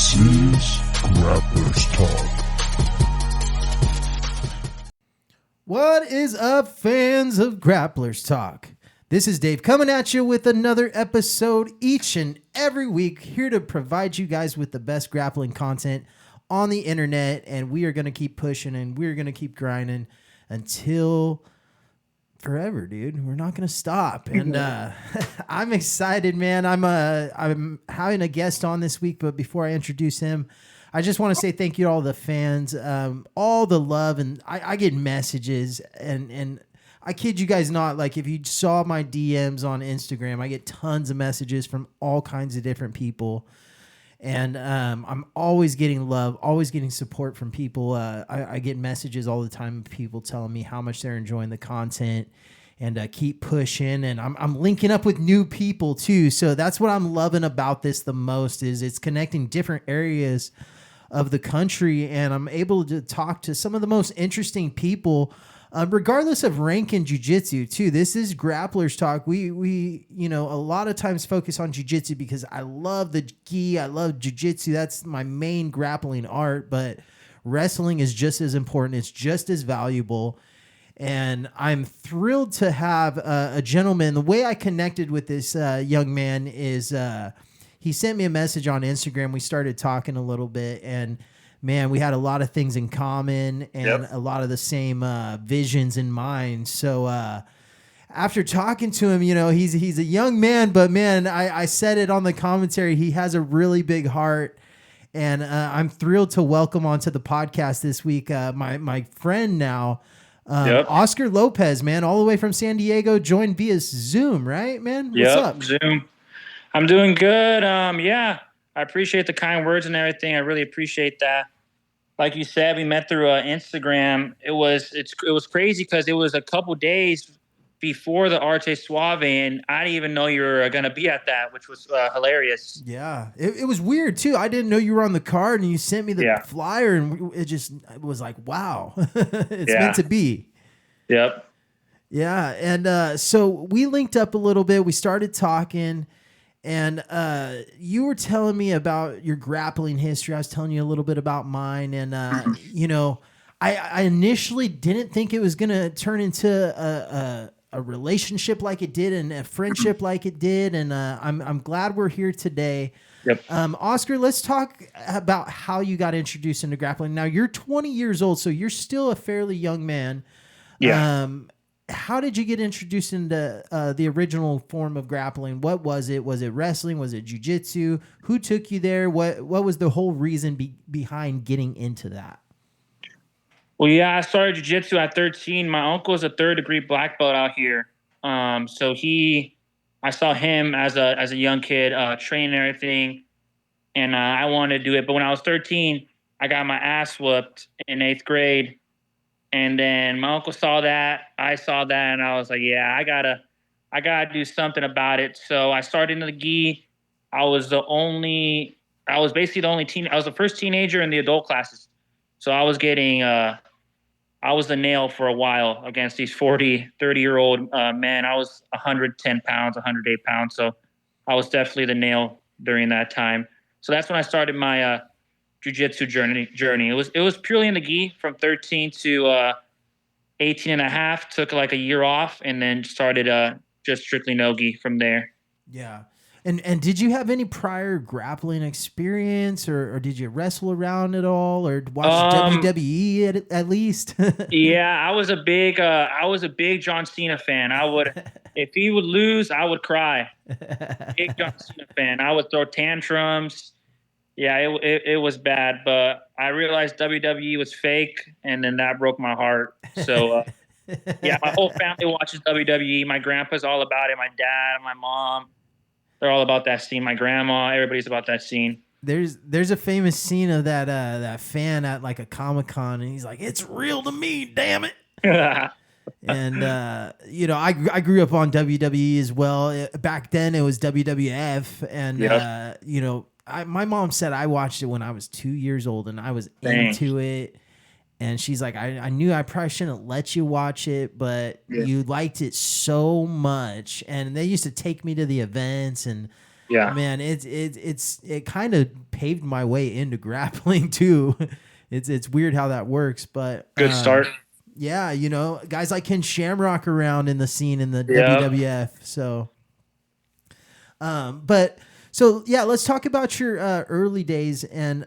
This is Grapplers Talk. What is up, fans of Grapplers Talk? This is Dave coming at you with another episode each and every week, here to provide you guys with the best grappling content on the internet. And we are going to keep pushing and we're going to keep grinding until forever, dude. We're not going to stop. And I'm excited, man. I'm having a guest on this week, but before I introduce him, I just want to say thank you to all the fans, all the love. And I get messages and I kid you guys not, like if you saw my DMs on Instagram, I get tons of messages from all kinds of different people. And I'm always getting love, always getting support from people. I get messages all the time of people telling me how much they're enjoying the content and keep pushing. And I'm linking up with new people too. So that's what I'm loving about this the most, is it's connecting different areas of the country. And I'm able to talk to some of the most interesting people, regardless of rank in jiu-jitsu too. This is Grapplers Talk. We a lot of times focus on jiu-jitsu because I love the gi. I love jiu-jitsu. That's my main grappling art, but wrestling is just as important. It's just as valuable. And I'm thrilled to have a gentleman. The way I connected with this young man is he sent me a message on Instagram. We started talking a little bit, and man, we had a lot of things in common and a lot of the same visions in mind. So after talking to him, he's a young man, but man, I said it on the commentary. He has a really big heart, and I'm thrilled to welcome onto the podcast this week my friend now, Oscar Lopez, man, all the way from San Diego, joined via Zoom, right, man? What's up? Zoom. I'm doing good. I appreciate the kind words and everything. I really appreciate that. Like you said, we met through Instagram. It was crazy because it was a couple days before the Arte Suave, and I didn't even know you were going to be at that, which was hilarious. Yeah, it was weird too. I didn't know you were on the card, and you sent me the flyer, and it was like, wow, it's meant to be. Yep. Yeah, and so we linked up a little bit. We started talking. And you were telling me about your grappling history. I was telling you a little bit about mine. And, I initially didn't think it was going to turn into a relationship like it did and a friendship like it did. And I'm glad we're here today. Yep. Oscar, let's talk about how you got introduced into grappling. Now, you're 20 years old, so you're still a fairly young man. Yeah. How did you get introduced into the original form of grappling? What was it? Was it wrestling? Was it jiu-jitsu? Who took you there? What was the whole reason behind getting into that? Well, yeah, I started jiu-jitsu at 13. My uncle is a third-degree black belt out here. So I saw him as a young kid training and everything, and I wanted to do it. But when I was 13, I got my ass whooped in 8th grade. And then my uncle saw that, I saw that, and I was like, yeah, I gotta do something about it. So I started into the gi. I was basically the only I was the first teenager in the adult classes. So I was getting, I was the nail for a while against these 30-year-old men. I was 110 pounds, 108 pounds. So I was definitely the nail during that time. So that's when I started my jiu-jitsu journey. It was purely in the gi from 13 to 18 and a half. Took like a year off and then started just strictly no gi from there. Yeah. And did you have any prior grappling experience or did you wrestle around at all or watch WWE at least? Yeah, I was a big John Cena fan. If he would lose, I would cry. Big John Cena fan. I would throw tantrums. Yeah, it was bad, but I realized WWE was fake, and then that broke my heart. So, yeah, my whole family watches WWE. My grandpa's all about it. My dad, my mom, they're all about that scene. My grandma, everybody's about that scene. There's a famous scene of that fan at like a Comic-Con, and he's like, "It's real to me, damn it." And I grew up on WWE as well. Back then, it was WWF, and my mom said I watched it when I was 2 years old and I was into it. And she's like, I knew I probably shouldn't let you watch it, but you liked it so much. And they used to take me to the events and Yeah. Man, it kind of paved my way into grappling too. It's weird how that works, but Good start. yeah, you know, guys like Ken Shamrock around in the scene in the Yep. WWF. So, but so yeah, let's talk about your early days, and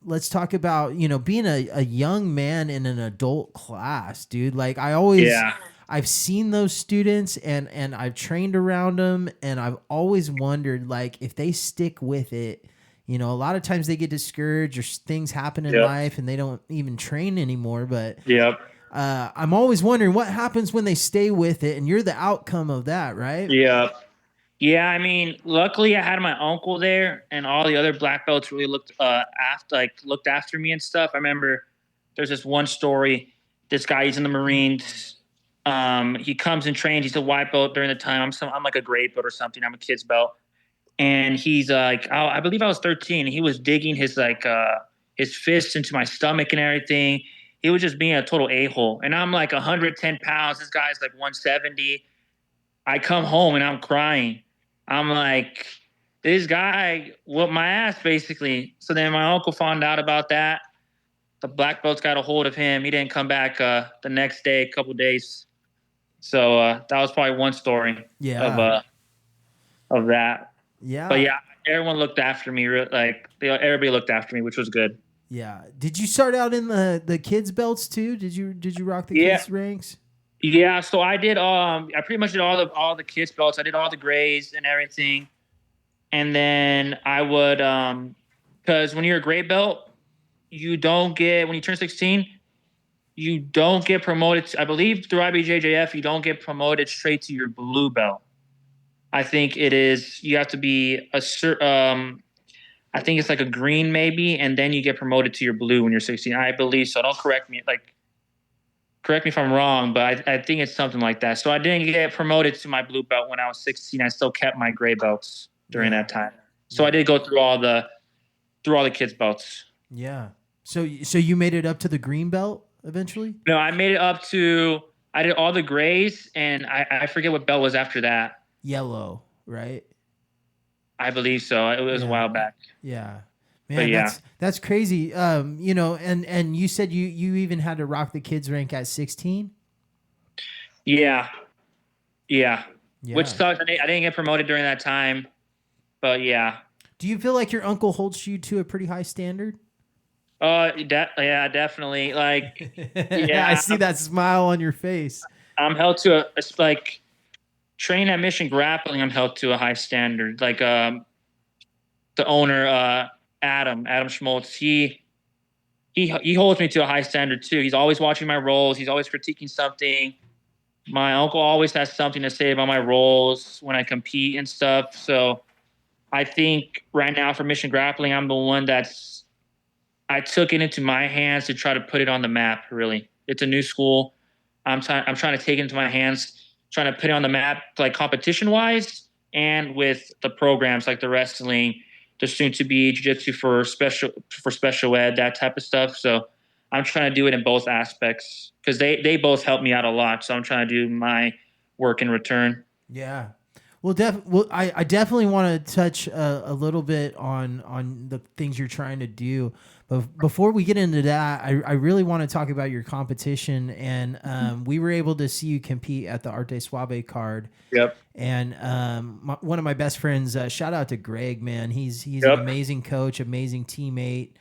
let's talk about, you know, being a young man in an adult class, dude. Like Yeah. I've seen those students, and I've trained around them, and I've always wondered, like, if they stick with it. You know, a lot of times they get discouraged or things happen in Yep. life and they don't even train anymore. But Yep. I'm always wondering what happens when they stay with it, and you're the outcome of that, right? Yep. Yeah, I mean, luckily I had my uncle there, and all the other black belts really looked after me and stuff. I remember there's this one story. This guy, he's in the Marines. He comes and trains. He's a white belt during the time. I'm like a gray belt or something. I'm a kid's belt, and he's like, I believe I was 13. And he was digging his fists into my stomach and everything. He was just being a total a-hole, and I'm like 110 pounds. This guy's like 170. I come home and I'm crying. I'm like, this guy whooped my ass, basically. So then my uncle found out about that. The black belts got a hold of him. He didn't come back the next day, a couple days. So that was probably one story of that. Yeah. But yeah, everyone looked after me. Everybody looked after me, which was good. Yeah. Did you start out in the kids belts too? Did you rock the kids ranks? Yeah, so I did. I pretty much did all the kids belts. I did all the grays and everything, and then I would, because when you're a gray belt, you don't get, when you turn 16, you don't get promoted. I believe through IBJJF, you don't get promoted straight to your blue belt. I think it is. You have to be I think it's like a green maybe, and then you get promoted to your blue when you're 16. I believe so. Don't correct me. Correct me if I'm wrong, but I think it's something like that. So I didn't get promoted to my blue belt when I was 16. I still kept my gray belts during that time. So I did go through all the kids belts. Yeah. So you made it up to the green belt eventually? No, I made it up to, I did all the grays, and I forget what belt was after that. Yellow, right? I believe so. It was a while back. Yeah. Man, that's crazy. You know, and you said you even had to rock the kids rank at 16? Yeah. Which sucks. I didn't get promoted during that time, but yeah. Do you feel like your uncle holds you to a pretty high standard? Yeah, definitely. I see that smile on your face. I'm held to training at Mission Grappling. I'm held to a high standard. The owner, Adam Schmaltz, he holds me to a high standard too. He's always watching my rolls. He's always critiquing something. My uncle always has something to say about my rolls when I compete and stuff. So I think right now for Mission Grappling, I'm the one I took it into my hands to try to put it on the map. Really, it's a new school. I'm trying to take it into my hands, trying to put it on the map, like competition wise, and with the programs like the wrestling, the soon-to-be jiu-jitsu for special ed, that type of stuff. So I'm trying to do it in both aspects because they both help me out a lot. So I'm trying to do my work in return. Yeah. Well, I definitely want to touch a little bit on the things you're trying to do. But before we get into that, I really want to talk about your competition. And we were able to see you compete at the Arte Suave card. Yep. And one of my best friends, shout out to Greg, man. He's an amazing coach, amazing teammate,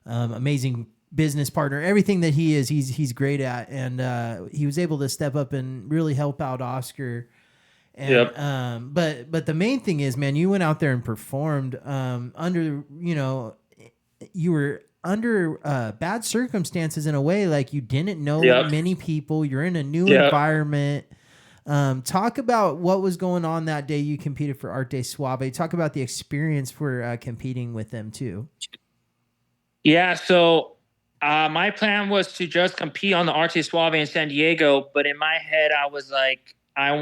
amazing business partner. Everything that he is, he's great at. And he was able to step up and really help out Oscar. And, but the main thing is, man, you went out there and performed under, you know, you were under bad circumstances in a way, like you didn't know many people. You're in a new environment. Talk about what was going on that day you competed for Arte Suave. Talk about the experience for competing with them too. Yeah, so my plan was to just compete on the Arte Suave in San Diego, but in my head I was like, I don't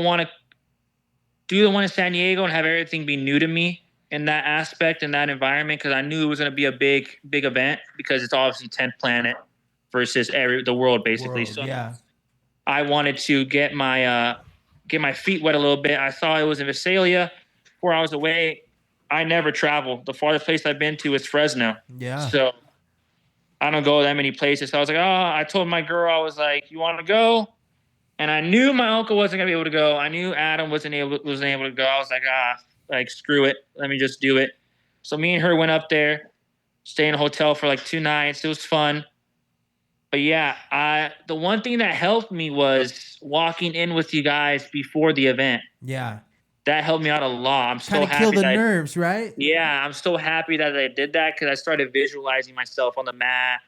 want to do the one in San Diego and have everything be new to me in that aspect, in that environment, because I knew it was going to be a big event because it's obviously 10th planet versus the world, basically. So I wanted to get my get my feet wet a little bit. I saw it was in Visalia, 4 hours away. I never travel. The farthest place I've been to is Fresno. Yeah. So I don't go that many places. So I was like, I told my girl, I was like, you want to go? And I knew my uncle wasn't going to be able to go. I knew Adam wasn't able to go. I was like, screw it. Let me just do it. So me and her went up there, stayed in a hotel for like 2 nights. It was fun. But yeah, the one thing that helped me was walking in with you guys before the event. Yeah. That helped me out a lot. I'm so Kind of happy. kill the nerves, right? Yeah, I'm so happy that I did that because I started visualizing myself on the mat,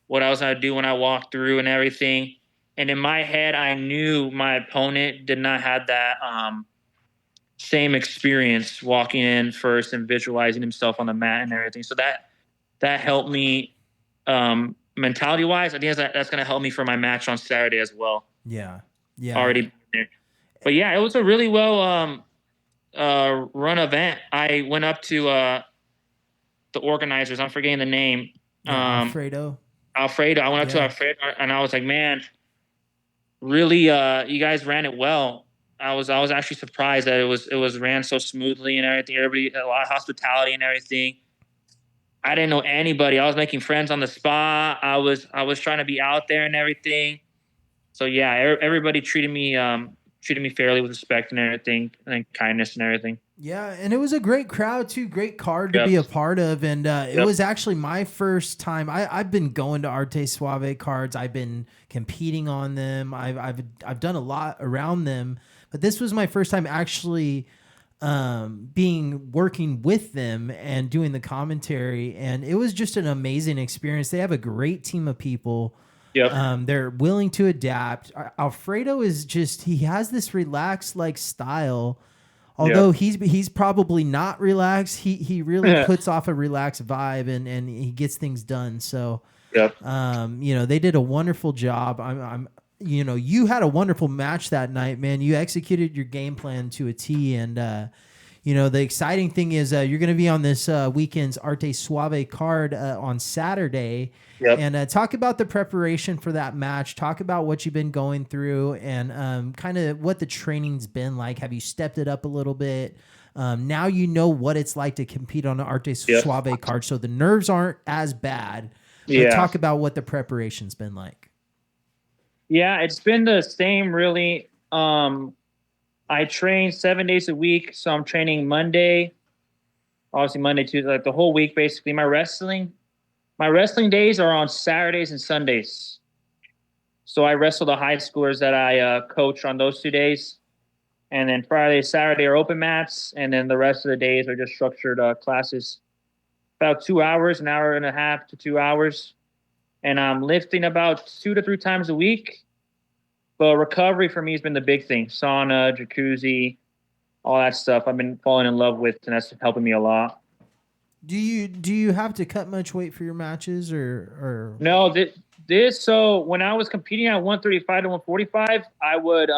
what I was going to do when I walked through and everything. And in my head, I knew my opponent did not have that same experience walking in first and visualizing himself on the mat and everything. So that helped me mentality-wise. I think that's going to help me for my match on Saturday as well. Yeah. Yeah. Already there. But yeah, it was a really well run event. I went up to the organizers. I'm forgetting the name. Alfredo. I went up to Alfredo, and I was like, man, really, you guys ran it well. I was actually surprised that it was ran so smoothly and everything. Everybody, a lot of hospitality and everything. I didn't know anybody. I was making friends on the spot. I was trying to be out there and everything. So yeah, everybody treated me fairly with respect and everything, and kindness and everything. Yeah, and it was a great crowd too, great card to be a part of, and it was actually my first time. I've been going to Arte Suave cards. I've been competing on them. I've done a lot around them, but this was my first time actually working with them and doing the commentary, and it was just an amazing experience. They have a great team of people. Yep. They're willing to adapt. Alfredo is he has this relaxed like style. Although he's probably not relaxed, he really puts off a relaxed vibe and he gets things done. So, they did a wonderful job. You had a wonderful match that night, man. You executed your game plan to a T, and the exciting thing is you're going to be on this weekend's Arte Suave card on Saturday. Yep. And talk about the preparation for that match. Talk about what you've been going through and kind of what the training's been like. Have you stepped it up a little bit? Now you know what it's like to compete on an Arte Suave card, so the nerves aren't as bad. But talk about what the preparation's been like. Yeah, it's been the same, really. I train 7 days a week, so I'm training Monday, Tuesday, like the whole week, basically. My wrestling days are on Saturdays and Sundays. So I wrestle the high schoolers that I coach on those 2 days. And then Friday, Saturday are open mats. And then the rest of the days are just structured classes. About 2 hours, an hour and a half to 2 hours. And I'm lifting about 2 to 3 times a week. But recovery for me has been the big thing. Sauna, jacuzzi, all that stuff I've been falling in love with, and that's helping me a lot. Do you have to cut much weight for your matches or? No, so when I was competing at 135 to 145, I would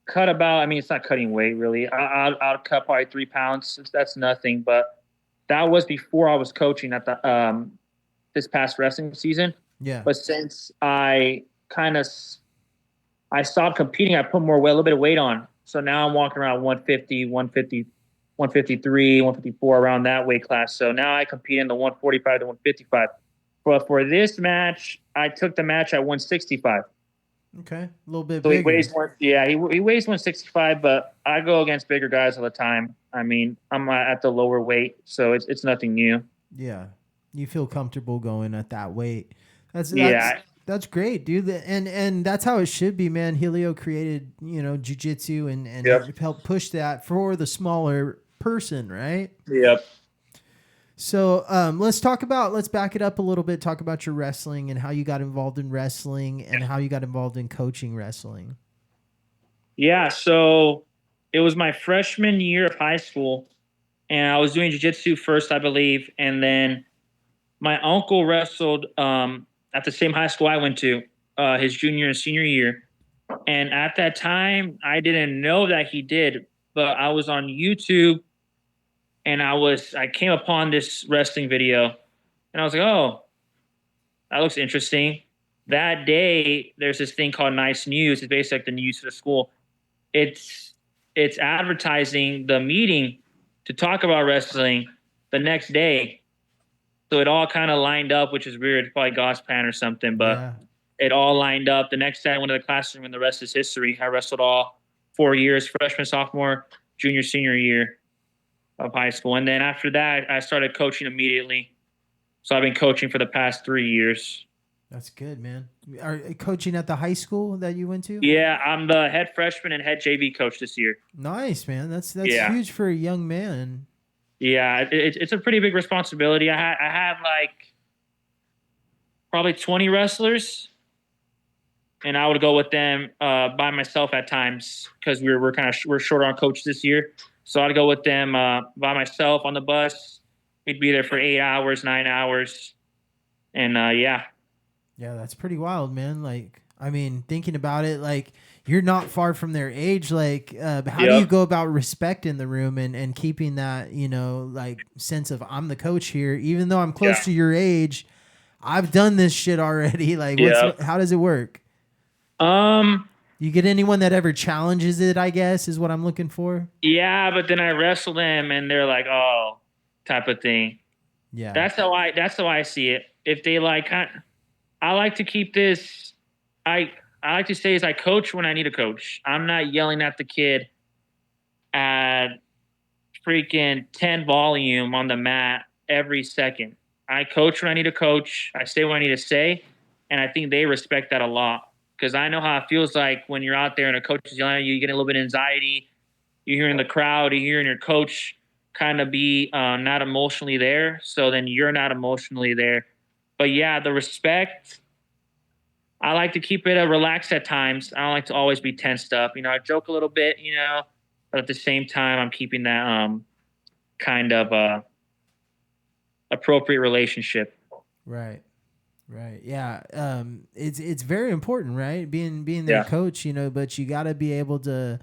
cut about. I mean, it's not cutting weight really. I'll cut probably 3 pounds. That's nothing. But that was before I was coaching at the this past wrestling season. Yeah. But since I stopped competing, I put a little bit of weight on. So now I'm walking around 150, 153, 154, around that weight class. So now I compete in the 145 to 155. But for this match, I took the match at 165. Okay, a little bit so bigger. He weighs 165, but I go against bigger guys all the time. I mean, I'm at the lower weight, so it's nothing new. Yeah, you feel comfortable going at that weight. That's great, dude. And that's how it should be, man. Helio created, jiu-jitsu and helped push that for the smaller person, right? Yep. So let's back it up a little bit, talk about your wrestling and how you got involved in wrestling and how you got involved in coaching wrestling. Yeah, so it was my freshman year of high school, and I was doing jiu-jitsu first, I believe, and then my uncle wrestled at the same high school I went to, his junior and senior year. And at that time, I didn't know that he did, but I was on YouTube and I came upon this wrestling video and I was like, oh, that looks interesting. That day, there's this thing called Nice News. It's basically like the news for the school. it's advertising the meeting to talk about wrestling the next day. So it all kind of lined up, which is weird. It's probably Gosplan or something, but it all lined up. The next day I went to the classroom and the rest is history. I wrestled all 4 years, freshman, sophomore, junior, senior year of high school. And then after that, I started coaching immediately. So I've been coaching for the past 3 years. That's good, man. Are you coaching at the high school that you went to? Yeah, I'm the head freshman and head JV coach this year. Nice, man. That's huge for a young man. Yeah, it's a pretty big responsibility. I had like probably 20 wrestlers, and I would go with them by myself at times because we're short on coach this year. So I'd go with them by myself on the bus. We'd be there for 8 hours, 9 hours, and yeah. Yeah, that's pretty wild, man. Like, I mean, thinking about it, like, you're not far from their age. Like, how do you go about respect in the room and keeping that, like, sense of I'm the coach here, even though I'm close to your age, I've done this shit already. Like, how does it work? You get anyone that ever challenges it, I guess, is what I'm looking for. Yeah, but then I wrestle them and they're like, oh, type of thing. Yeah. That's how I see it. If they like, I like to keep this, I like to say is I coach when I need a coach. I'm not yelling at the kid at freaking 10 volume on the mat every second. I coach when I need a coach. I say what I need to say. And I think they respect that a lot because I know how it feels like when you're out there and a coach is yelling at you, you get a little bit of anxiety. You're hearing the crowd, you're hearing your coach kind of be not emotionally there. So then you're not emotionally there. But yeah, the respect, I like to keep it relaxed at times. I don't like to always be tensed up. I joke a little bit, but at the same time, I'm keeping that kind of appropriate relationship. Right. Yeah. It's very important, right? Being their coach, but you got to be able to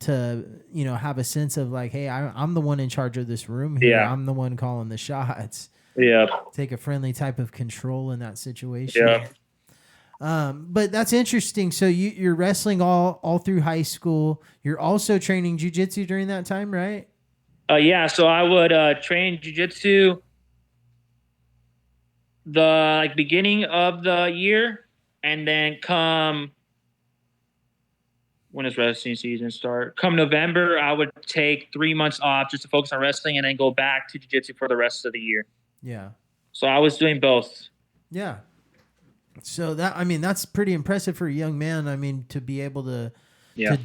have a sense of like, hey, I'm the one in charge of this room here. Yeah. I'm the one calling the shots. Yeah. Take a friendly type of control in that situation. Yeah. But that's interesting. So you're wrestling all through high school. You're also training jiu-jitsu during that time, right? Yeah. So I would train jiu-jitsu the beginning of the year, and then when does wrestling season start? Come November, I would take 3 months off just to focus on wrestling, and then go back to jiu-jitsu for the rest of the year. Yeah. So I was doing both. Yeah. So that's pretty impressive for a young man. To be able to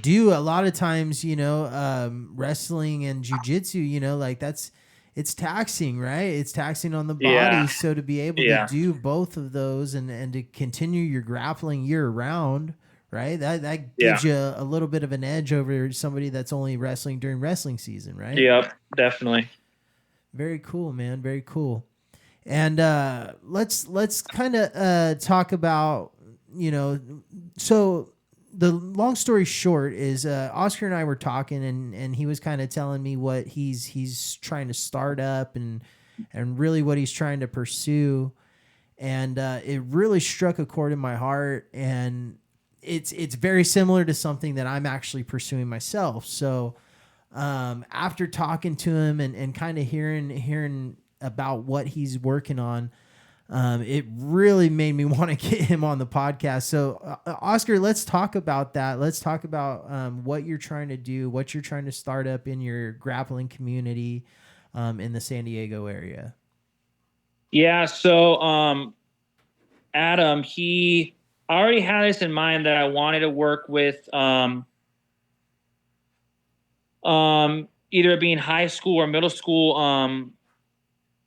do a lot of times, wrestling and jiu-jitsu, it's taxing, right? It's taxing on the body. Yeah. So to be able to do both of those and to continue your grappling year round, right? That gives you a little bit of an edge over somebody that's only wrestling during wrestling season, right? Yep, definitely. Very cool, man. Very cool. And let's kind of talk about, so the long story short is Oscar and I were talking and he was kind of telling me what he's trying to start up and really what he's trying to pursue. And it really struck a chord in my heart, and it's very similar to something that I'm actually pursuing myself. So after talking to him and kind of hearing about what he's working on, it really made me want to get him on the podcast. So Oscar, let's talk about that. Let's talk about what you're trying to do, what you're trying to start up in your grappling community in the San Diego area. Yeah. So Adam, I already had this in mind that I wanted to work with either being high school or middle school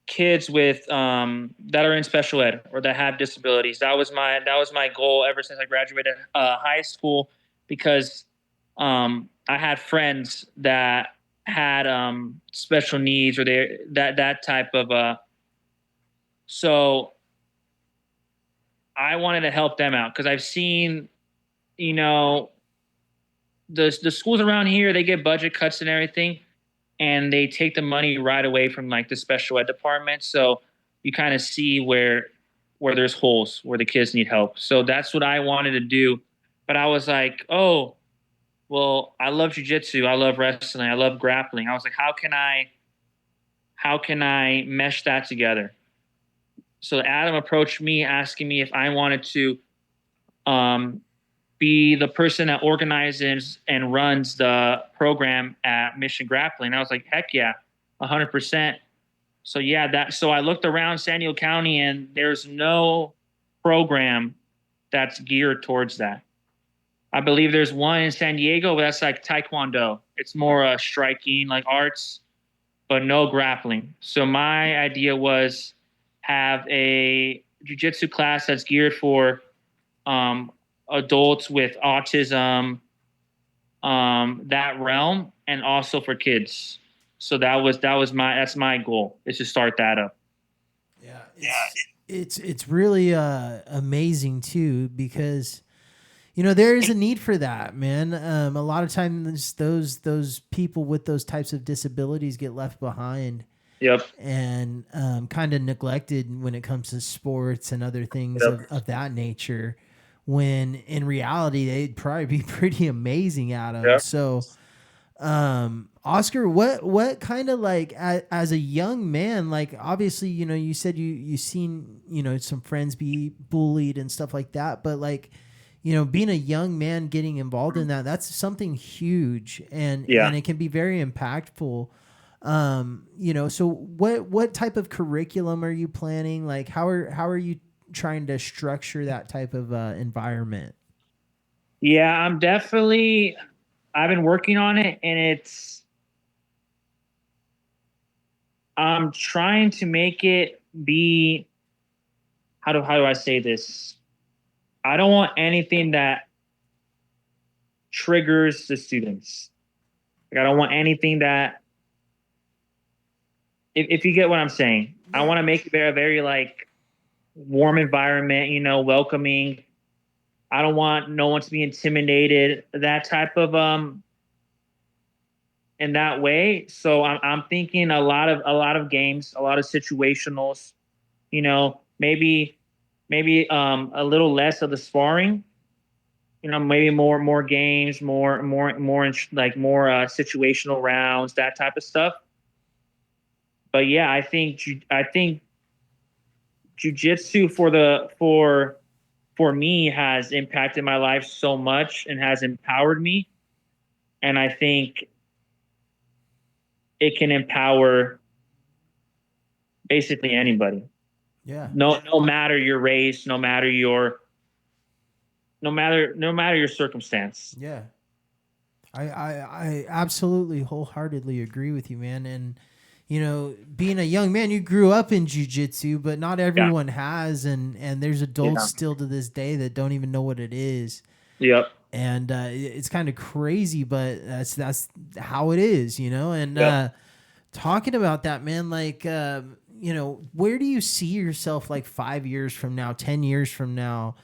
kids with that are in special ed or that have disabilities. That was my goal ever since I graduated high school, because I had friends that had special needs or that type of so I wanted to help them out because I've seen, the schools around here, they get budget cuts and everything, and they take the money right away from the special ed department. So you kind of see where there's holes, where the kids need help. So that's what I wanted to do. But I was like, well, well, I love jiu-jitsu, I love wrestling, I love grappling. I was like, how can I mesh that together? So Adam approached me asking me if I wanted to um, be the person that organizes and runs the program at Mission Grappling. I was like, heck yeah, 100%. So yeah, so I looked around San Diego County and there's no program that's geared towards that. I believe there's one in San Diego, but that's like Taekwondo. It's more striking, like arts, but no grappling. So my idea was have a jiu-jitsu class that's geared for adults with autism, that realm, and also for kids. So that's my goal, is to start that up. Yeah, it's really amazing too, because there is a need for that, man. A lot of times those people with those types of disabilities get left behind. Yep. And kind of neglected when it comes to sports and other things Yep. of that nature, when in reality they'd probably be pretty amazing at them. Yep. So Oscar, what kind of, like, as a young man, like, obviously, you said you seen, some friends be bullied and stuff like that, but like, being a young man getting involved in that's something huge, and it can be very impactful. So what type of curriculum are you planning? Like, how are you trying to structure that type of environment? Yeah, I've been working on it, and I'm trying to make it be, how do I say this? I don't want anything that triggers the students. Like, I don't want anything that, if you get what I'm saying, I want to make it very, very like warm environment, welcoming. I don't want no one to be intimidated, that type of in that way. So I'm thinking a lot of games, a lot of situationals, maybe a little less of the sparring, maybe more games, more situational rounds, that type of stuff. But yeah, I think jiu-jitsu for me has impacted my life so much and has empowered me. And I think it can empower basically anybody. Yeah. No matter your race, no matter your circumstance. Yeah. I absolutely wholeheartedly agree with you, man. And being a young man, you grew up in jiu-jitsu, but not everyone has, and there's adults still to this day that don't even know what it is. Yep. And it's kind of crazy, but that's how it is, And talking about that, man, like, where do you see yourself like 5 years from now, 10 years from now,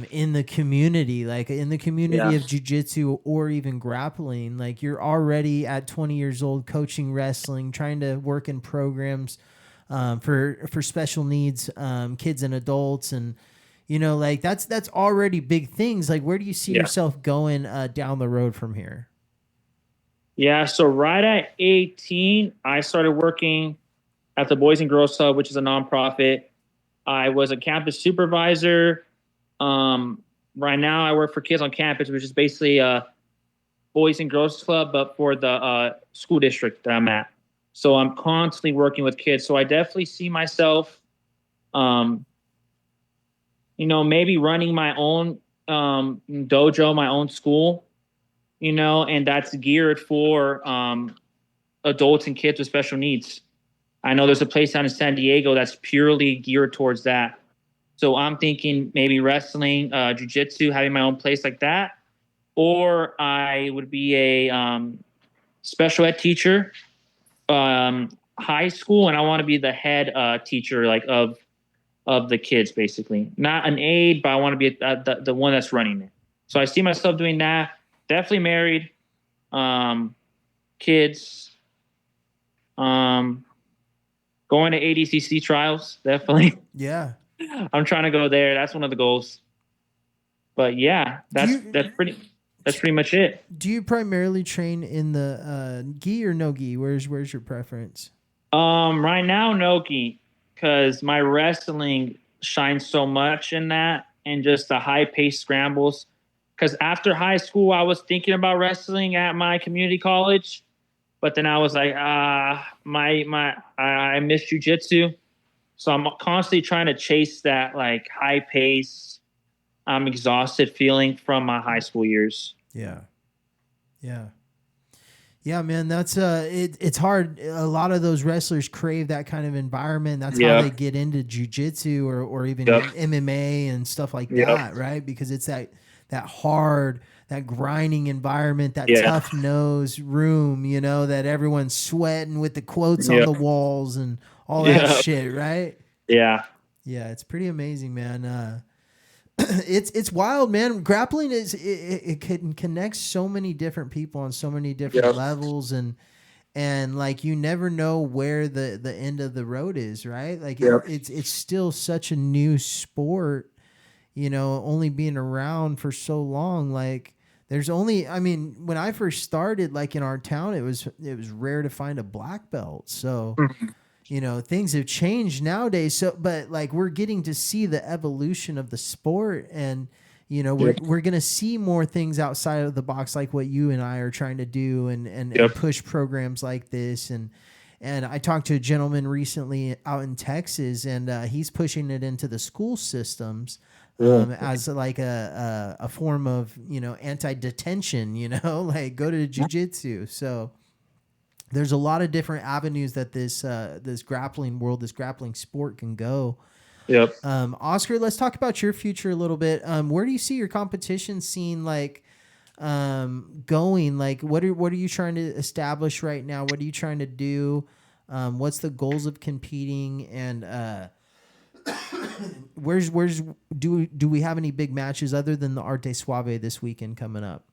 in the community, like in the community of jiu-jitsu or even grappling? Like, you're already at 20 years old coaching wrestling, trying to work in programs for special needs kids and adults, and like that's already big things. Like, where do you see yourself going down the road from here? Yeah, so right at 18, I started working at the Boys and Girls Club, which is a nonprofit. I was a campus supervisor. Right now I work for Kids on Campus, which is basically a Boys and Girls Club, but for the school district that I'm at. So I'm constantly working with kids. So I definitely see myself, maybe running my own dojo, my own school, and that's geared for adults and kids with special needs. I know there's a place down in San Diego that's purely geared towards that. So I'm thinking maybe wrestling, jiu-jitsu, having my own place like that. Or I would be a special ed teacher, high school, and I want to be the head teacher, like of the kids, basically. Not an aide, but I want to be the one that's running it. So I see myself doing that. Definitely married, kids, going to ADCC trials, definitely. Yeah. I'm trying to go there. That's one of the goals. But yeah, that's pretty. that's pretty much it. Do you primarily train in the gi or no gi? Where's your preference? Right now, no gi, because my wrestling shines so much in that, and just the high paced scrambles. Because after high school, I was thinking about wrestling at my community college, but then I was like, I miss jujitsu, so I'm constantly trying to chase that like high pace, I'm exhausted feeling from my high school years. Yeah. Yeah. Yeah, man, that's it's hard. A lot of those wrestlers crave that kind of environment. That's how they get into jiu-jitsu or even MMA and stuff like that, right? Because it's that hard, that grinding environment, that tough nose room, you know, that everyone's sweating with the quotes on the walls and all that shit, right? Yeah. Yeah, it's pretty amazing, man. It's wild, man. Grappling it can connect so many different people on so many different levels, and like you never know where the end of the road is, right? Like it's still such a new sport, you know, only being around for so long. Like there's only, I mean, when I first started, like in our town, it was rare to find a black belt. So you know, things have changed nowadays. So, but like we're getting to see the evolution of the sport, and you know, we're gonna see more things outside of the box, like what you and I are trying to do, and push programs like this. And I talked to a gentleman recently out in Texas, and he's pushing it into the school systems. As like a form of, you know, anti-detention, you know, like go to jiu-jitsu. So there's a lot of different avenues that this grappling world, this grappling sport can go. Yep. Oscar, let's talk about your future a little bit. Where do you see your competition scene like going? Like what are you trying to establish right now? What are you trying to do? What's the goals of competing? And where's do we have any big matches other than the Arte Suave this weekend coming up?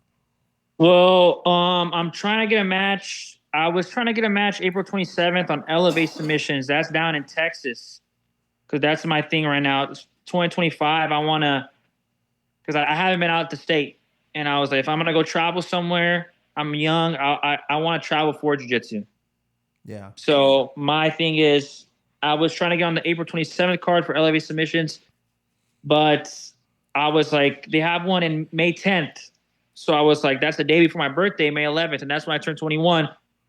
Well, I'm trying to get a match. I was trying to get a match April 27th on Elevate Submissions. That's down in Texas, because that's my thing right now. It's 2025. I want to, because I haven't been out the state, and I was like, if I'm gonna go travel somewhere, I'm young. I want to travel for jiu-jitsu. Yeah. So my thing is, I was trying to get on the April 27th card for Elevate Submissions, but I was like, they have one in May 10th. So I was like, that's the day before my birthday, May 11th, and that's when I turned 21.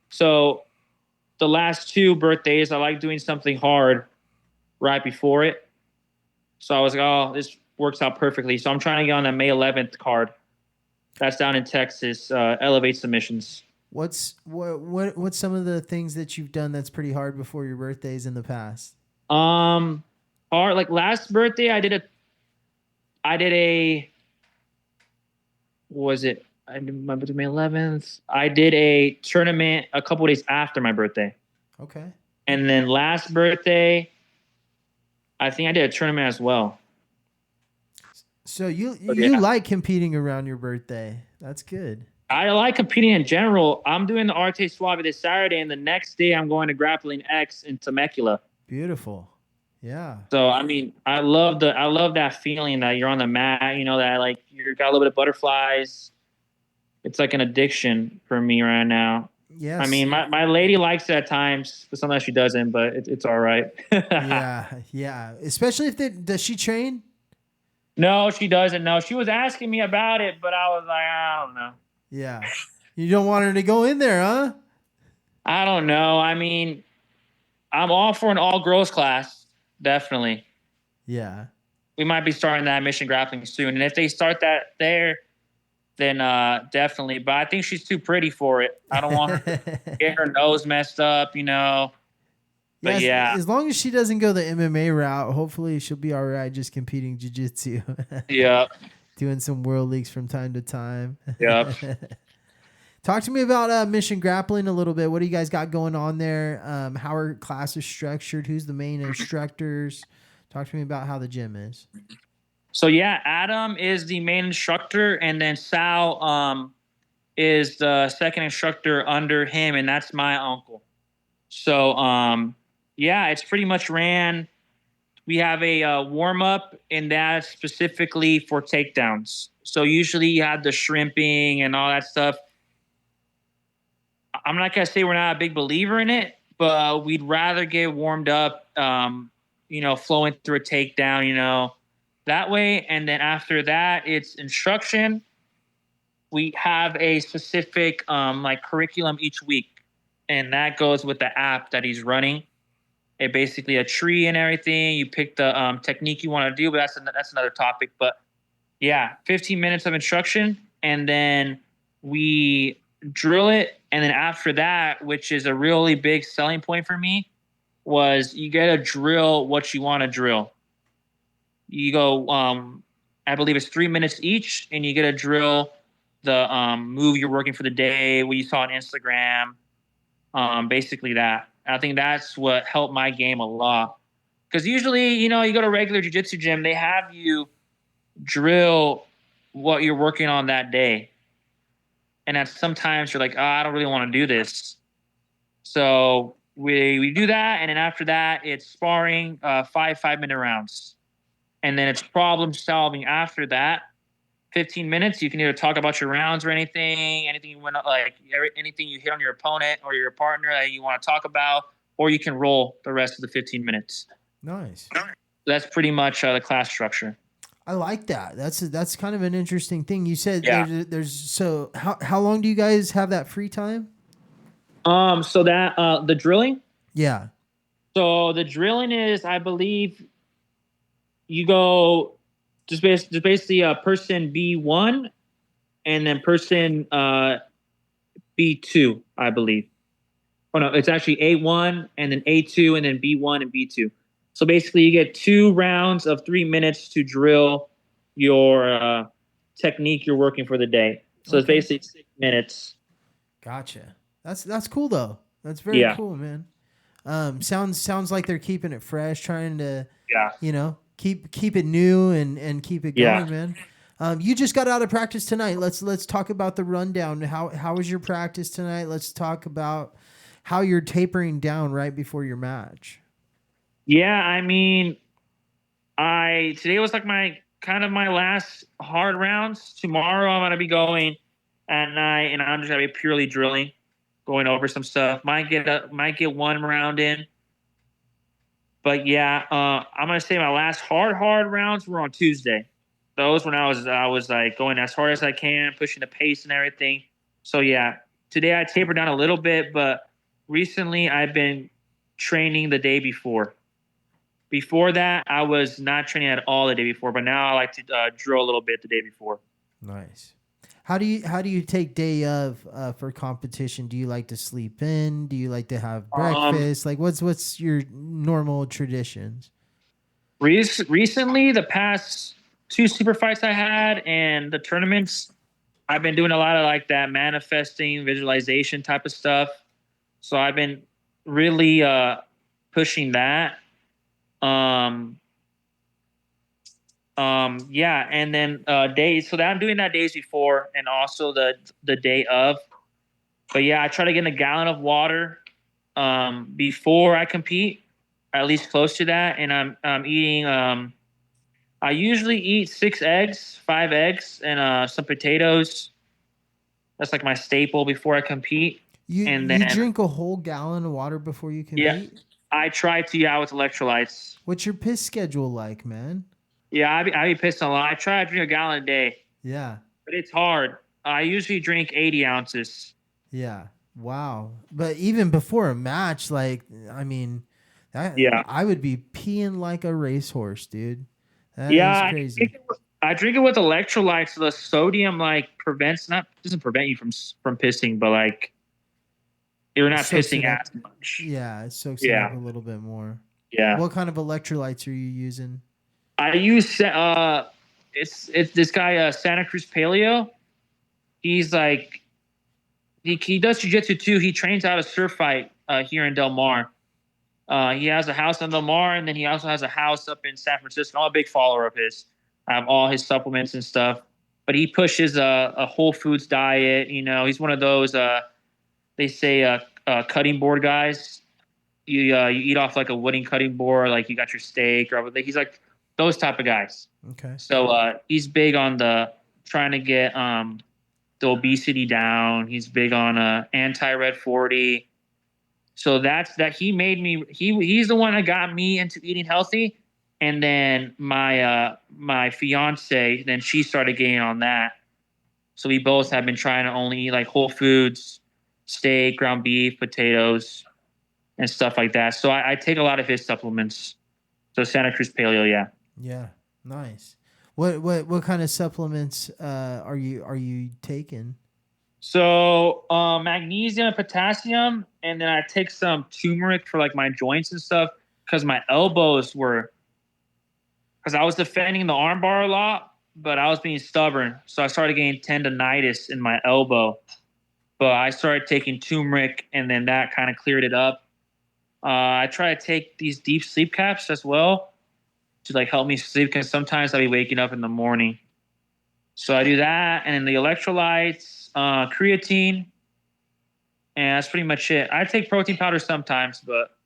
So the last two birthdays, I like doing something hard right before it. So I was like, oh, this works out perfectly. So I'm trying to get on the May 11th card. That's down in Texas, Elevate Submissions. What's some of the things that you've done that's pretty hard before your birthdays in the past? Hard, like last birthday, I did a was it? I remember May 11th. I did a tournament a couple of days after my birthday. Okay. And then last birthday, I think I did a tournament as well. So you like competing around your birthday. That's good. I like competing in general. I'm doing the Arte Suave this Saturday, and the next day I'm going to Grappling X in Temecula. Beautiful. Yeah. So I mean, I love that feeling that you're on the mat, you know, that like you got a little bit of butterflies. It's like an addiction for me right now. Yes. I mean, my lady likes it at times, but sometimes she doesn't, but it's all right. Yeah. Especially does she train? No, she doesn't. No, she was asking me about it, but I was like, I don't know. Yeah. You don't want her to go in there, huh? I don't know. I mean, I'm all for an all-girls class, definitely. Yeah. We might be starting that Mission Grappling soon. And if they start that there, then definitely. But I think she's too pretty for it. I don't want her to get her nose messed up, you know. But yeah. As long as she doesn't go the MMA route, hopefully she'll be all right just competing jiu-jitsu. Yeah. Doing some world leagues from time to time. Yep. Talk to me about Mission Grappling a little bit. What do you guys got going on there? How are classes structured? Who's the main instructors? Talk to me about how the gym is. So yeah, Adam is the main instructor, and then Sal is the second instructor under him, and that's my uncle. So yeah, it's pretty much we have a warm up, and that's specifically for takedowns. So usually you have the shrimping and all that stuff. I'm not gonna say we're not a big believer in it, but we'd rather get warmed up, flowing through a takedown, that way. And then after that, it's instruction. We have a specific like curriculum each week, and that goes with the app that he's running. It basically a tree and everything. You pick the technique you want to do, but that's another topic. But yeah, 15 minutes of instruction, and then we drill it. And then after that, which is a really big selling point for me, was you get to drill what you want to drill. You go, I believe it's 3 minutes each, and you get to drill the move you're working for the day, what you saw on Instagram, basically that. I think that's what helped my game a lot. Because usually, you go to a regular jiu-jitsu gym, they have you drill what you're working on that day. And that sometimes you're like, oh, I don't really want to do this. So we do that, and then after that, it's sparring, 5-minute rounds. And then it's problem solving after that. 15 minutes, you can either talk about your rounds or anything you went like anything you hit on your opponent or your partner that you want to talk about, or you can roll the rest of the 15 minutes. Nice. That's pretty much the class structure. I like that. That's kind of an interesting thing. You said there's so how long do you guys have that free time? So that the drilling? Yeah. So the drilling is, I believe, you go just basically person B1 and then person B2, I believe. Oh no, it's actually A1 and then A2 and then B1 and B2. So basically you get 2 rounds of 3 minutes to drill your technique you're working for the day. So It's basically 6 minutes. Gotcha. That's cool though. That's very cool, man. Sounds like they're keeping it fresh, trying to keep it new and keep it going, man. You just got out of practice tonight. Let's talk about the rundown. How was your practice tonight? Let's talk about how you're tapering down right before your match. Yeah, I mean, today was like my last hard rounds. Tomorrow I'm gonna be going at night, and I'm just gonna be purely drilling, going over some stuff. Might get one round in. But yeah, I'm gonna say my last hard rounds were on Tuesday. Those when I was like going as hard as I can, pushing the pace and everything. So yeah, today I tapered down a little bit, but recently I've been training the day before. Before that, I was not training at all the day before, but now I like to drill a little bit the day before. Nice. How do you take day of for competition? Do you like to sleep in? Do you like to have breakfast? Like what's your normal traditions? Recently, the past 2 super fights I had and the tournaments, I've been doing a lot of like that manifesting, visualization type of stuff. So I've been really pushing that. And then days. So that I'm doing that days before and also the day of. But yeah, I try to get in a gallon of water before I compete, at least close to that. And I'm eating. I usually eat 6 eggs, 5 eggs, and some potatoes. That's like my staple before I compete. You drink a whole gallon of water before you compete? Yeah, I try to, with electrolytes. What's your piss schedule like, man? Yeah, I be pissing a lot. I try to drink a gallon a day. Yeah. But it's hard. I usually drink 80 ounces. Yeah. Wow. But even before a match, like, I mean, I would be peeing like a racehorse, dude. That is crazy. I drink it with electrolytes. So the sodium doesn't prevent you from pissing, but like you're not pissing as much. Yeah, it soaks it up a little bit more. Yeah. What kind of electrolytes are you using? I use it's this guy Santa Cruz Paleo. He's like he does jiu-jitsu too. He trains out a surf fight here in Del Mar. He has a house in Del Mar, and then he also has a house up in San Francisco. I'm a big follower of his. I have all his supplements and stuff. But he pushes a whole foods diet. He's one of those they say cutting board guys. You eat off like a wooden cutting board, like you got your steak or he's like those type of guys. Okay. So he's big on the trying to get the obesity down. He's big on anti-red 40. So that he made me. He's the one that got me into eating healthy, and then my fiance, then she started getting on that. So we both have been trying to only eat like whole foods, steak, ground beef, potatoes, and stuff like that. So I take a lot of his supplements. So Santa Cruz Paleo, yeah. Yeah, nice. What kind of supplements are you taking? So magnesium and potassium, and then I take some turmeric for like my joints and stuff because my elbows were, because I was defending the armbar a lot, but I was being stubborn. So I started getting tendonitis in my elbow. But I started taking turmeric, and then that kind of cleared it up. I try to take these deep sleep caps as well to like help me sleep, because sometimes I'll be waking up in the morning. So I do that, and then the electrolytes, creatine, and that's pretty much it. I take protein powder sometimes, but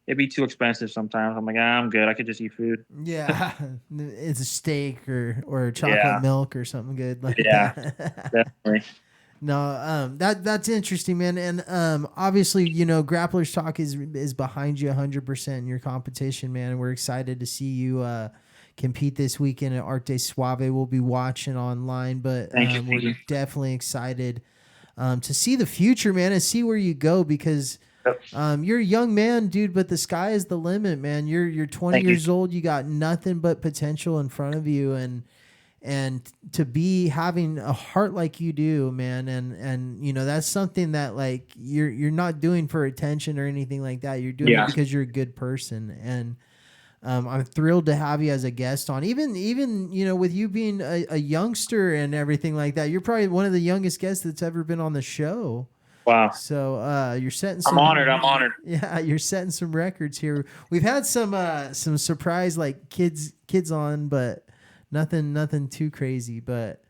it'd be too expensive sometimes. I'm like, I'm good. I could just eat food. Yeah, it's a steak or chocolate milk or something good like that. Definitely. No, that's interesting, man. And obviously, Grapplers Talk is behind you 100% in your competition, man. And we're excited to see you compete this weekend at Arte Suave. We'll be watching online, but we're definitely excited to see the future, man, and see where you go, because you're a young man, dude, but the sky is the limit, man. You're 20 years old. You got nothing but potential in front of you, and to be having a heart like you do, man, and that's something that like you're not doing for attention or anything like that. You're doing it because you're a good person, and I'm thrilled to have you as a guest on. Even with you being a youngster and everything like that, you're probably one of the youngest guests that's ever been on the show. Wow. So you're setting some, I'm honored. Yeah, you're setting some records here. We've had some surprise like kids on, but nothing too crazy. But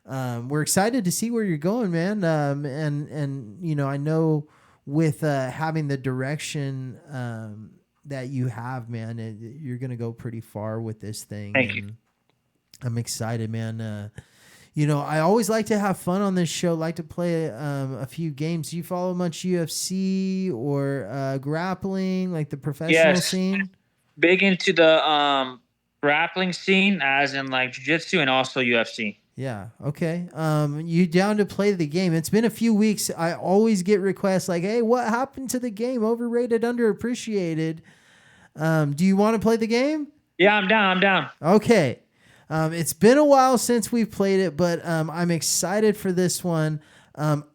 we're excited to see where you're going, man. And I know with having the direction that you have, man, you're gonna go pretty far with this thing. Thank you. I'm excited, man. I always like to have fun on this show. Like to play a few games. Do you follow much UFC or grappling, like the professional scene? Big into the grappling scene, as in like jiu-jitsu, and also UFC. Yeah. Okay. You down to play the game? It's been a few weeks. I always get requests like, "Hey, what happened to the game? Overrated, underappreciated." Do you want to play the game? Yeah, I'm down. Okay. It's been a while since we've played it, but I'm excited for this one.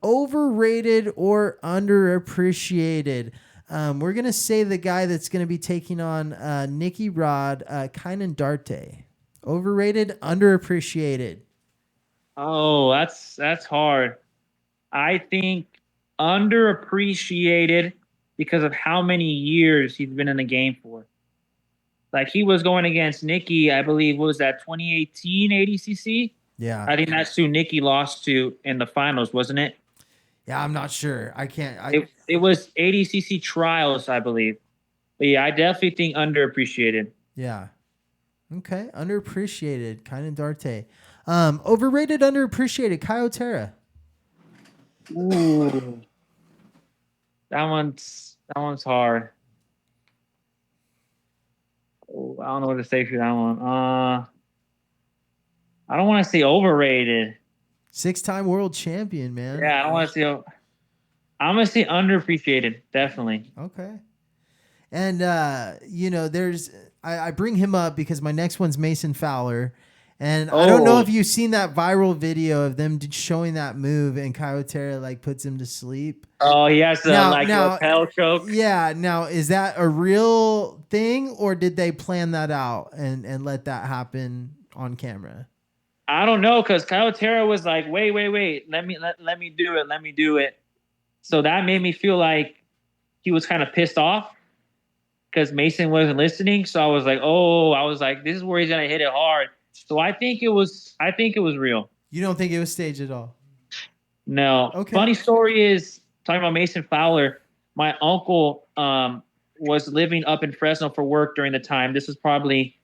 Overrated or underappreciated? We're going to say the guy that's going to be taking on Nicky Rod, Kainan Darte. Overrated, underappreciated? Oh, that's hard. I think underappreciated because of how many years he's been in the game for. Like, he was going against Nicky, I believe, what was that, 2018 ADCC? Yeah. I think that's who Nicky lost to in the finals, wasn't it? Yeah, I'm not sure. It was ADCC trials, I believe. But yeah, I definitely think underappreciated. Yeah. Okay, underappreciated, Kainan Darte. Overrated, underappreciated, Caio Terra. Ooh. That one's hard. Oh, I don't know what to say for that one. I don't want to say overrated. 6-time world champion, man. Yeah, I don't want to say. I'm gonna say underappreciated, definitely. Okay. And I bring him up because my next one's Mason Fowler, and I don't know if you've seen that viral video of them showing that move, and Caio Terra like puts him to sleep. Oh, he has the lapel choke. Yeah. Now, is that a real thing, or did they plan that out and let that happen on camera? I don't know, because Caio Terra was like, wait, let me do it. So that made me feel like he was kind of pissed off because Mason wasn't listening. So I was like, this is where he's gonna hit it hard. So I think it was real. You don't think it was staged at all? No. Okay. Funny story is, talking about Mason Fowler, my uncle was living up in Fresno for work during the time. This was probably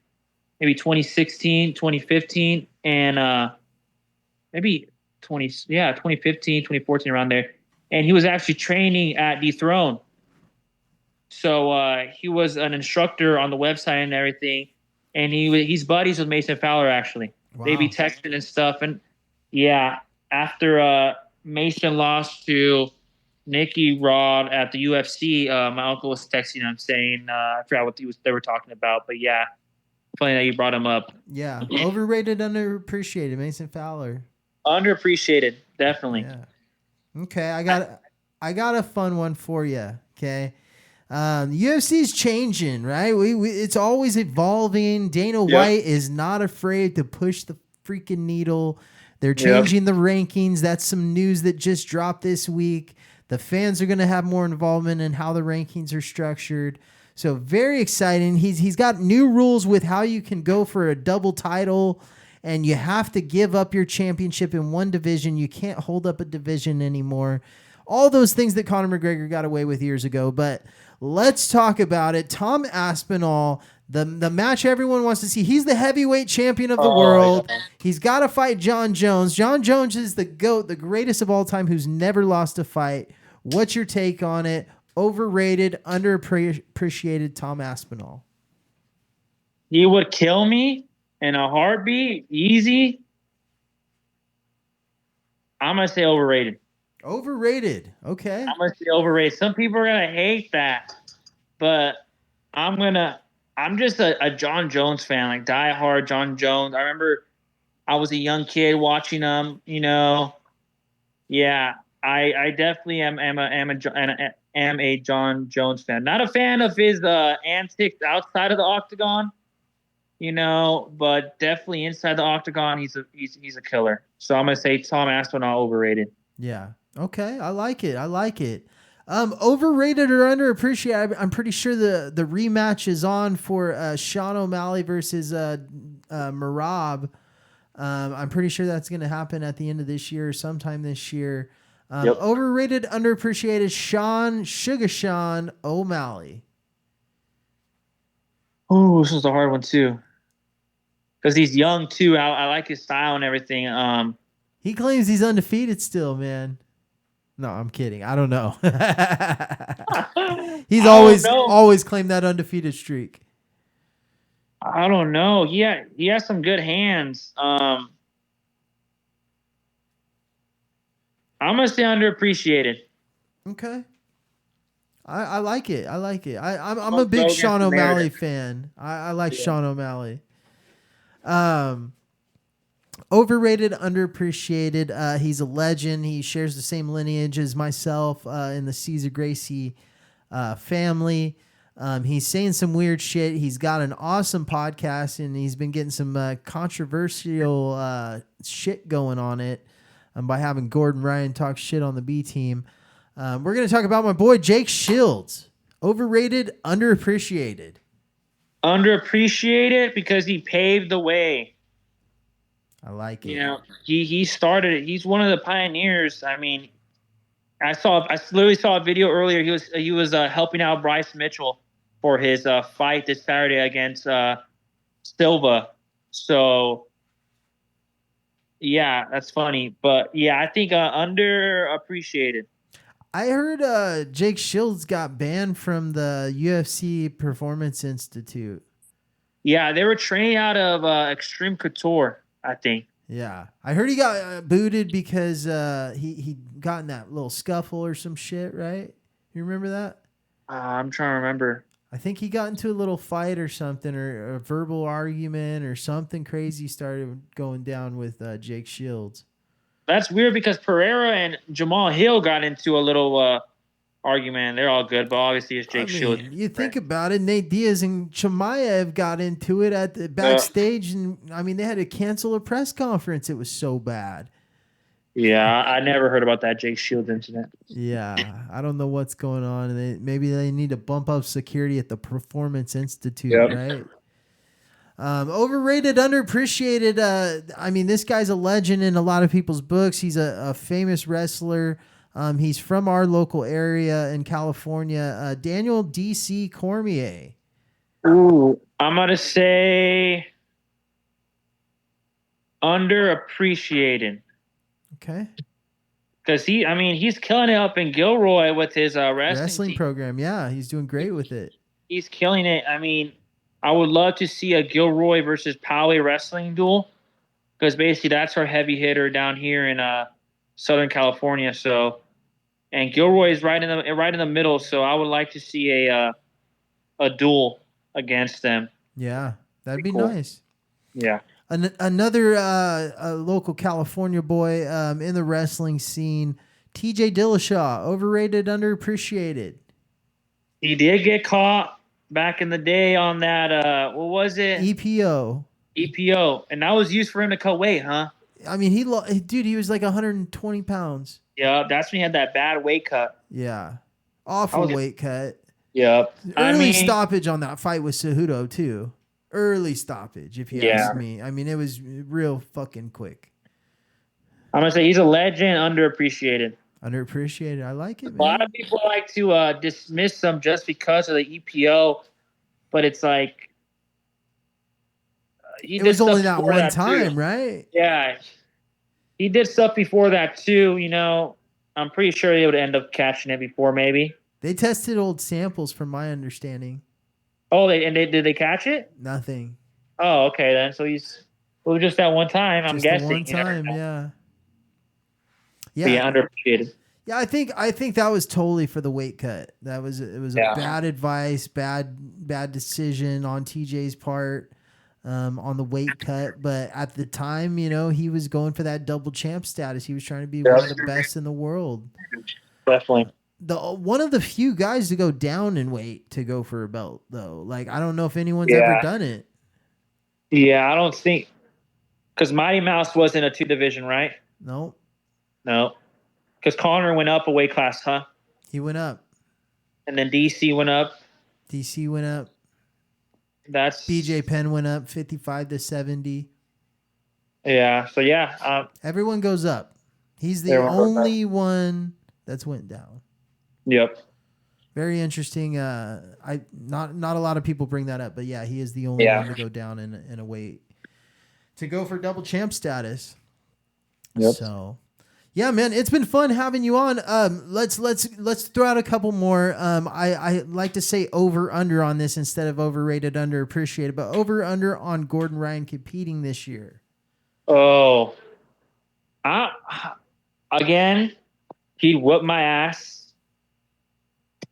maybe 2016, 2015. And maybe 2015, 2014, around there. And he was actually training at Dethrone. So he was an instructor on the website and everything. And he's buddies with Mason Fowler, actually. Wow. They be texting and stuff. And yeah, after Mason lost to Nicky Rod at the UFC, my uncle was texting him saying, I forgot what they were talking about, but yeah, funny that you brought him up. Yeah, overrated, underappreciated, Mason Fowler. Underappreciated, definitely. Yeah. Okay, I got a fun one for you. Okay, UFC's changing, right? It's always evolving. Dana White is not afraid to push the freaking needle. They're changing the rankings. That's some news that just dropped this week. The fans are going to have more involvement in how the rankings are structured. So very exciting. He's got new rules with how you can go for a double title, and you have to give up your championship in one division. You can't hold up a division anymore. All those things that Conor McGregor got away with years ago. But let's talk about it. Tom Aspinall, the match everyone wants to see. He's the heavyweight champion of the world. Yeah. He's got to fight John Jones. John Jones is the GOAT, the greatest of all time, who's never lost a fight. What's your take on it? Overrated, underappreciated Tom Aspinall. He would kill me in a heartbeat, easy. I'm going to say overrated. Overrated. Okay. I'm going to say overrated. Some people are going to hate that, but I'm just a John Jones fan, like diehard John Jones. I remember I was a young kid watching him, you know. Yeah, I definitely am a John Jones fan. Not a fan of his antics outside of the octagon, you know, but definitely inside the octagon, he's a killer. So I'm going to say Tom Aspinall overrated. Yeah. Okay, I like it. Overrated or underappreciated? I'm pretty sure the rematch is on for Sean O'Malley versus Merab. I'm pretty sure that's going to happen at the end of this year or sometime this year. Overrated, underappreciated, Sugar Sean O'Malley. Oh, this is a hard one too, because he's young too. I like his style and everything. He claims he's undefeated still, man. No, I'm kidding. I don't know. He's always claimed that undefeated streak. I don't know. He has some good hands. I'm gonna say underappreciated. Okay. I like it. I'm a big Sean O'Malley fan. I like Sean O'Malley. Overrated, underappreciated. He's a legend. He shares the same lineage as myself in the Cesar Gracie family. He's saying some weird shit. He's got an awesome podcast, and he's been getting some controversial shit going on it by having Gordon Ryan talk shit on the B team. We're going to talk about my boy Jake Shields. Overrated, underappreciated. Underappreciated because he paved the way. I like it. You know, he started it. He's one of the pioneers. I mean, I literally saw a video earlier. He was helping out Bryce Mitchell for his fight this Saturday against Silva. So yeah, that's funny. But yeah, I think underappreciated. I heard Jake Shields got banned from the UFC Performance Institute. Yeah, they were training out of Extreme Couture, I think. Yeah, I heard he got booted because he got in that little scuffle or some shit, right? You remember that? I'm trying to remember. I think he got into a little fight or something, or a verbal argument or something crazy started going down with Jake Shields. That's weird because Pereira and Jamal Hill got into a little argument. They're all good, but obviously it's Jake Shields. You think about it, Nate Diaz and Chimaev got into it at the backstage, and I mean, they had to cancel a press conference. It was so bad. Yeah, I never heard about that Jake Shields incident. Yeah, I don't know what's going on. Maybe they need to bump up security at the Performance Institute, right? Overrated, underappreciated. I mean, this guy's a legend in a lot of people's books. He's a famous wrestler. He's from our local area in California. Daniel D.C. Cormier. Ooh, I'm going to say underappreciated. Okay. Because he's killing it up in Gilroy with his wrestling team. program. Yeah, he's doing great with it. He's killing it. I mean, I would love to see a Gilroy versus Poway wrestling duel, because basically that's our heavy hitter down here in Southern California. So, and Gilroy is right in the middle. So I would like to see a duel against them. Yeah, that'd be cool. nice. Yeah. Another local California boy in the wrestling scene, TJ Dillashaw, overrated, underappreciated. He did get caught back in the day on that, what was it? EPO. And that was used for him to cut weight, huh? I mean, he was like 120 pounds. Yeah, that's when he had that bad weight cut. Yeah. Awful weight cut. Yep. Early stoppage on that fight with Cejudo, too. Early stoppage, if you ask me. I mean, it was real fucking quick. I'm going to say he's a legend, underappreciated. Underappreciated. I like it, man. A lot of people like to dismiss him just because of the EPO, but it's like it was only that one time, right? Yeah. He did stuff before that, too. You know, I'm pretty sure they would end up catching it before, maybe. They tested old samples, from my understanding. Oh, did they catch it? Nothing. Oh, okay then. So it was just that one time. I'm guessing. One time, yeah. Yeah. But yeah, underappreciated. Yeah, I think that was totally for the weight cut. It was a bad advice, bad decision on TJ's part on the weight cut. But at the time, you know, he was going for that double champ status. He was trying to be one of the best in the world. Definitely. One of the few guys to go down in weight to go for a belt, though. Like, I don't know if anyone's ever done it. Yeah, I don't think, because Mighty Mouse wasn't a 2 division, right? No. Because Connor went up a weight class, huh? He went up. And then DC went up. That's BJ Penn went up 55 to 70. Yeah. So yeah. Everyone goes up. He's the only one that's went down. Yep. Very interesting. Not a lot of people bring that up, but yeah, he is the only one to go down in a weight to go for double champ status. Yep. So, yeah, man, it's been fun having you on. Let's throw out a couple more. I like to say over under on this instead of overrated, underappreciated, but over under on Gordon Ryan competing this year. Oh, again, he whooped my ass.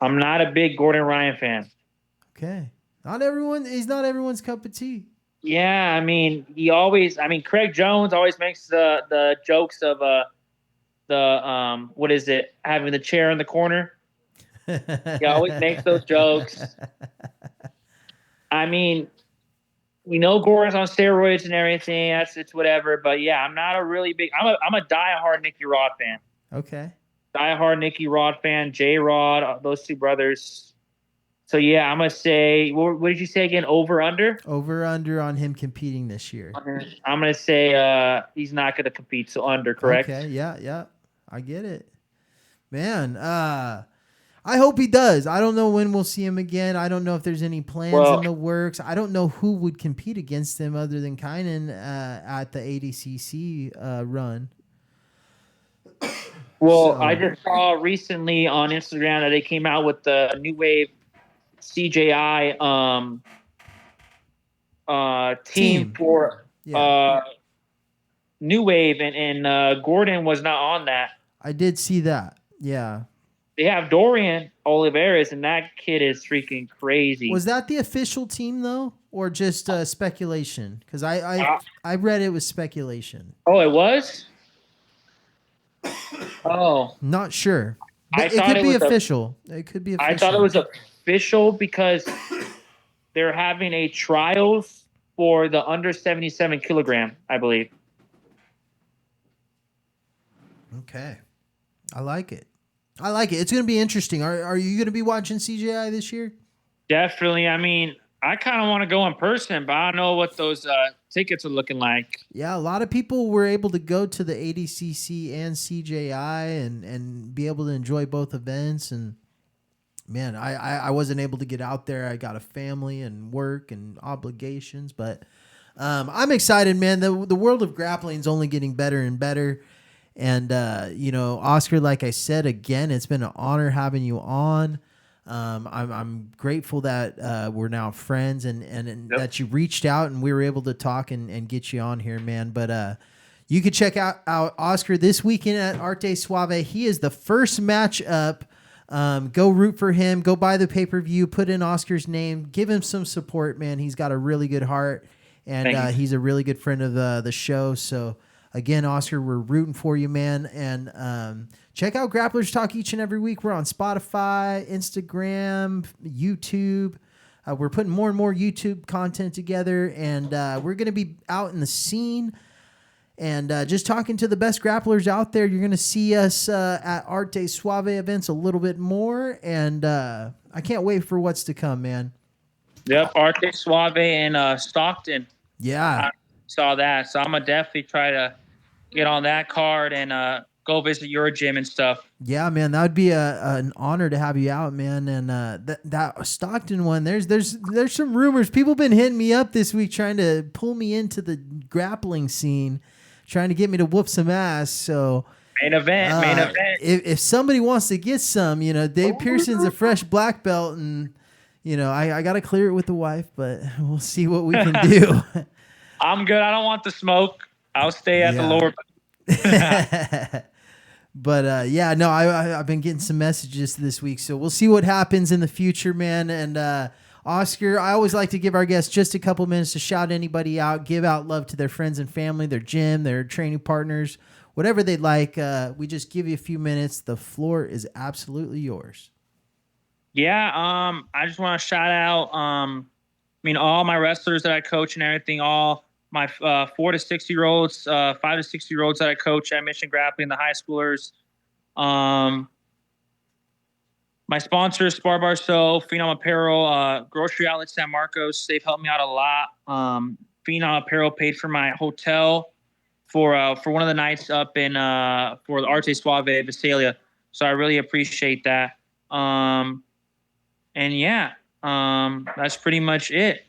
I'm not a big Gordon Ryan fan. Okay. He's not everyone's cup of tea. Yeah, I mean, Craig Jones always makes the jokes of what is it, having the chair in the corner. He always makes those jokes. I mean, we know Gordon's on steroids and everything. It's whatever, but yeah, I'm not a really big. I'm a diehard Nicky Rod fan. Okay. Diehard Nicky Rod fan, J Rod, those two brothers. So yeah, I'm gonna say. What did you say again? Over under? Over under on him competing this year. I'm gonna say he's not gonna compete. So under, correct? Okay. Yeah. I get it, man. I hope he does. I don't know when we'll see him again. I don't know if there's any plans in the works. I don't know who would compete against him other than Kynan at the ADCC run. Well, I just saw recently on Instagram that they came out with the New Wave CJI team for New Wave, and Gordon was not on that. I did see that. Yeah. They have Dorian Olivares, and that kid is freaking crazy. Was that the official team though, or just speculation? Because I read it was speculation. Oh, it was. Oh, not sure. But it could be official. It could be official. I thought it was official because they're having a trials for the under 77 kilogram, I believe. Okay. I like it. It's going to be interesting. Are you going to be watching CJI this year? Definitely. I mean, I kind of want to go in person, but I don't know what those tickets are looking like. Yeah, a lot of people were able to go to the ADCC and CJI and be able to enjoy both events. And, man, I wasn't able to get out there. I got a family and work and obligations. But I'm excited, man. The world of grappling is only getting better and better. And, Oscar, like I said, again, it's been an honor having you on. I'm grateful that we're now friends and that you reached out and we were able to talk and get you on here, man. But you can check out Oscar this weekend at Arte Suave. He is the first matchup. Go root for him. Go buy the pay-per-view. Put in Oscar's name. Give him some support, man. He's got a really good heart, and he's a really good friend of the show. So, again, Oscar, we're rooting for you, man. And check out Grapplers Talk each and every week. We're on Spotify, Instagram, YouTube. We're putting more and more YouTube content together, and we're going to be out in the scene and just talking to the best grapplers out there. You're going to see us at Arte Suave events a little bit more, and I can't wait for what's to come, man. Yep, Arte Suave in Stockton. Yeah. I saw that, so I'm going to definitely try to get on that card and go visit your gym and stuff. Yeah, man, that would be an honor to have you out, man. And that Stockton one, there's some rumors. People been hitting me up this week trying to pull me into the grappling scene, trying to get me to whoop some ass. So main event. If somebody wants to get some, Dave Pearson's a fresh black belt, and I got to clear it with the wife, but we'll see what we can do. I'm good. I don't want the smoke. I'll stay at the lower. But I've been getting some messages this week, so we'll see what happens in the future, man. And Oscar, I always like to give our guests just a couple minutes to shout anybody out, give out love to their friends and family, their gym, their training partners, whatever they'd like. We just give you a few minutes. The floor is absolutely yours. Yeah, I just want to shout out, all my wrestlers that I coach and everything, all my 4 to 6-year-olds, 5 to 6-year-olds that I coach at Mission Grappling, the high schoolers. My sponsors, Spar Bar Soap, Phenom Apparel, Grocery Outlet San Marcos, they've helped me out a lot. Phenom Apparel paid for my hotel for one of the nights up in for the Arte Suave Visalia. So I really appreciate that. That's pretty much it.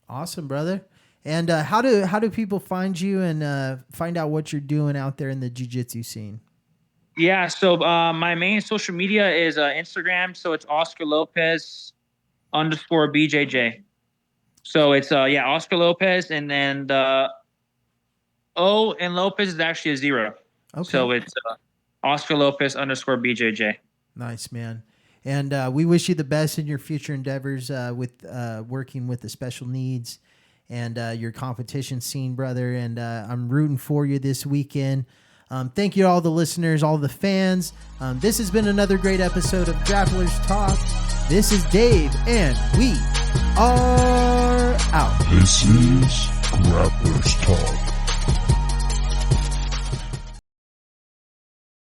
Awesome, brother. And how do people find you and find out what you're doing out there in the jiu-jitsu scene? Yeah, so my main social media is Instagram. So it's Oscar Lopez _BJJ. So it's Oscar Lopez, and then the O in Lopez is actually a 0. Okay. So it's Oscar Lopez _BJJ. Nice, man. And we wish you the best in your future endeavors with working with the special needs and your competition scene, brother. And I'm rooting for you this weekend. Thank you to all the listeners, all the fans. This has been another great episode of Grapplers Talk. This is Dave, and we are out. This is Grapplers Talk.